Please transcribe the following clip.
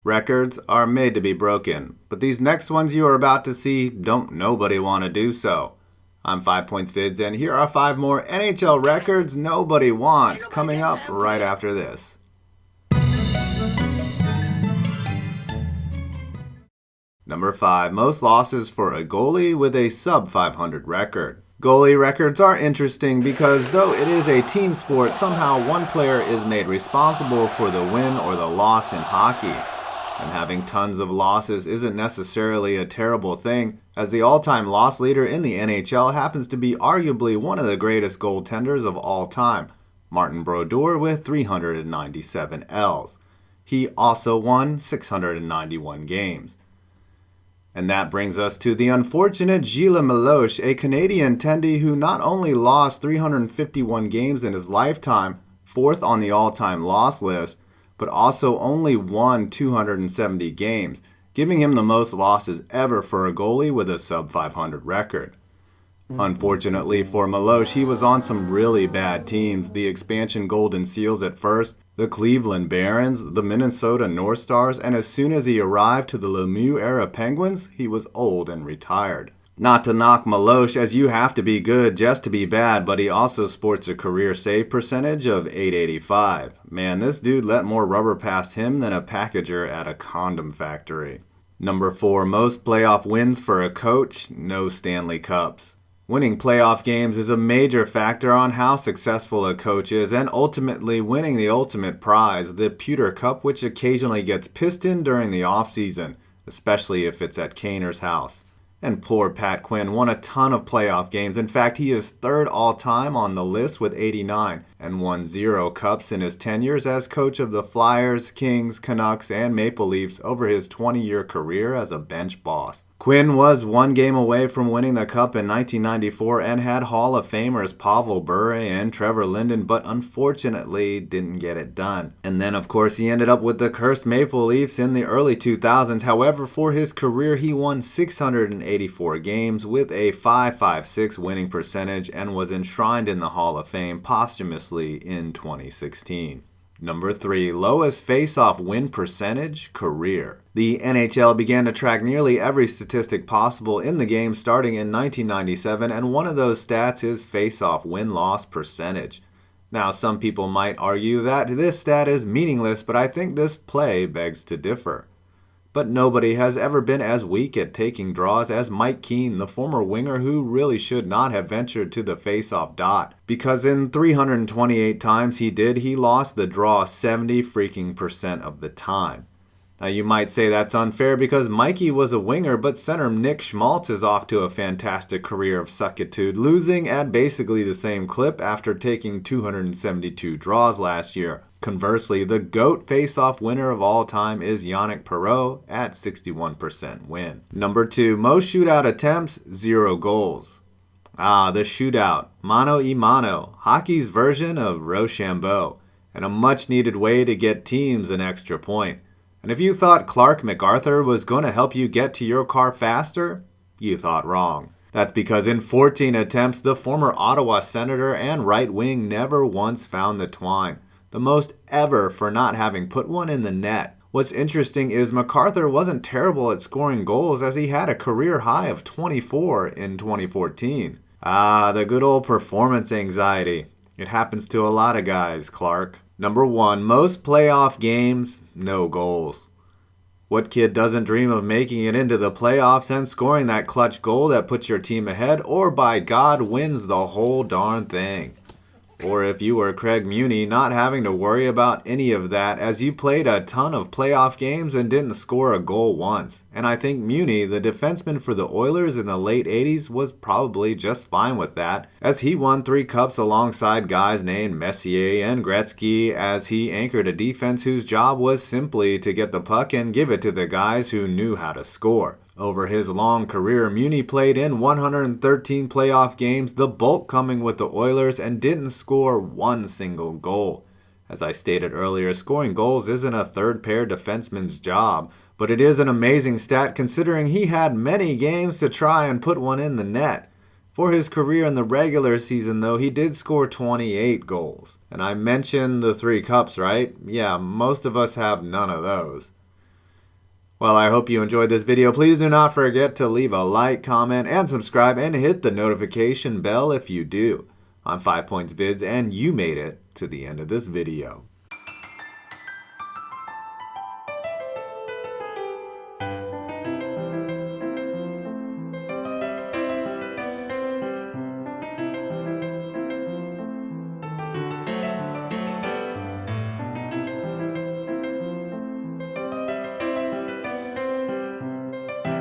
Records are made to be broken, but these next ones you are about to see don't nobody want to do so. I'm 5 Points Vids, and here are 5 more NHL records nobody wants coming up right after this. Number 5, most losses for a goalie with a sub 500 record. Goalie records are interesting because though it is a team sport, somehow one player is made responsible for the win or the loss in hockey. And having tons of losses isn't necessarily a terrible thing, as the all-time loss leader in the NHL happens to be arguably one of the greatest goaltenders of all time, Martin Brodeur with 397 Ls. He also won 691 games. And that brings us to the unfortunate Gilles Meloche, a Canadian tendy who not only lost 351 games in his lifetime, fourth on the all-time loss list, but also only won 270 games, giving him the most losses ever for a goalie with a sub 500 record. Unfortunately for Meloche, he was on some really bad teams, the expansion Golden Seals at first, the Cleveland Barons, the Minnesota North Stars, and as soon as he arrived to the Lemieux-era Penguins, he was old and retired. Not to knock Meloche, as you have to be good just to be bad, but he also sports a career save percentage of .885. Man, this dude let more rubber past him than a packager at a condom factory. Number 4, most playoff wins for a coach, no Stanley Cups. Winning playoff games is a major factor on how successful a coach is, and ultimately winning the ultimate prize, the Pewter Cup, which occasionally gets pissed in during the offseason, especially if it's at Kaner's house. And poor Pat Quinn won a ton of playoff games. In fact, he is third all-time on the list with 89 and won 0 cups in his tenures as coach of the Flyers, Kings, Canucks, and Maple Leafs over his 20-year career as a bench boss. Quinn was one game away from winning the Cup in 1994 and had Hall of Famers Pavel Bure and Trevor Linden, but unfortunately didn't get it done. And then, of course, he ended up with the cursed Maple Leafs in the early 2000s. However, for his career, he won 684 games with a .556 winning percentage and was enshrined in the Hall of Fame posthumously in 2016. Number 3, lowest Faceoff Win Percentage, career. The NHL began to track nearly every statistic possible in the game starting in 1997, and one of those stats is Faceoff Win-Loss Percentage. Now, some people might argue that this stat is meaningless, but I think this play begs to differ. But nobody has ever been as weak at taking draws as Mike Keane, the former winger who really should not have ventured to the faceoff dot, because in 328 times he did, he lost the draw 70% of the time. Now you might say that's unfair because Mikey was a winger, but center Nick Schmaltz is off to a fantastic career of suckitude, losing at basically the same clip after taking 272 draws last year. Conversely, the GOAT face-off winner of all time is Yannick Perreault at 61% win. Number 2, most shootout attempts, 0 goals. The shootout, mano a mano, hockey's version of Rochambeau, and a much-needed way to get teams an extra point. And if you thought Clark MacArthur was going to help you get to your car faster, you thought wrong. That's because in 14 attempts, the former Ottawa Senator and right wing never once found the twine, the most ever for not having put one in the net. What's interesting is MacArthur wasn't terrible at scoring goals, as he had a career high of 24 in 2014. The good old performance anxiety. It happens to a lot of guys, Clark. Number 1, most playoff games, no goals. What kid doesn't dream of making it into the playoffs and scoring that clutch goal that puts your team ahead, or by God wins the whole darn thing? Or if you were Craig Muni, not having to worry about any of that, as you played a ton of playoff games and didn't score a goal once. And I think Muni, the defenseman for the Oilers in the late 80s, was probably just fine with that, as he won 3 cups alongside guys named Messier and Gretzky, as he anchored a defense whose job was simply to get the puck and give it to the guys who knew how to score. Over his long career, Muni played in 113 playoff games, the bulk coming with the Oilers, and didn't score one single goal. As I stated earlier, scoring goals isn't a third-pair defenseman's job, but it is an amazing stat considering he had many games to try and put one in the net. For his career in the regular season, though, he did score 28 goals. And I mentioned the 3 cups, right? Yeah, most of us have none of those. Well, I hope you enjoyed this video. Please do not forget to leave a like, comment, and subscribe, and hit the notification bell if you do. I'm 5 Points Vids, and you made it to the end of this video.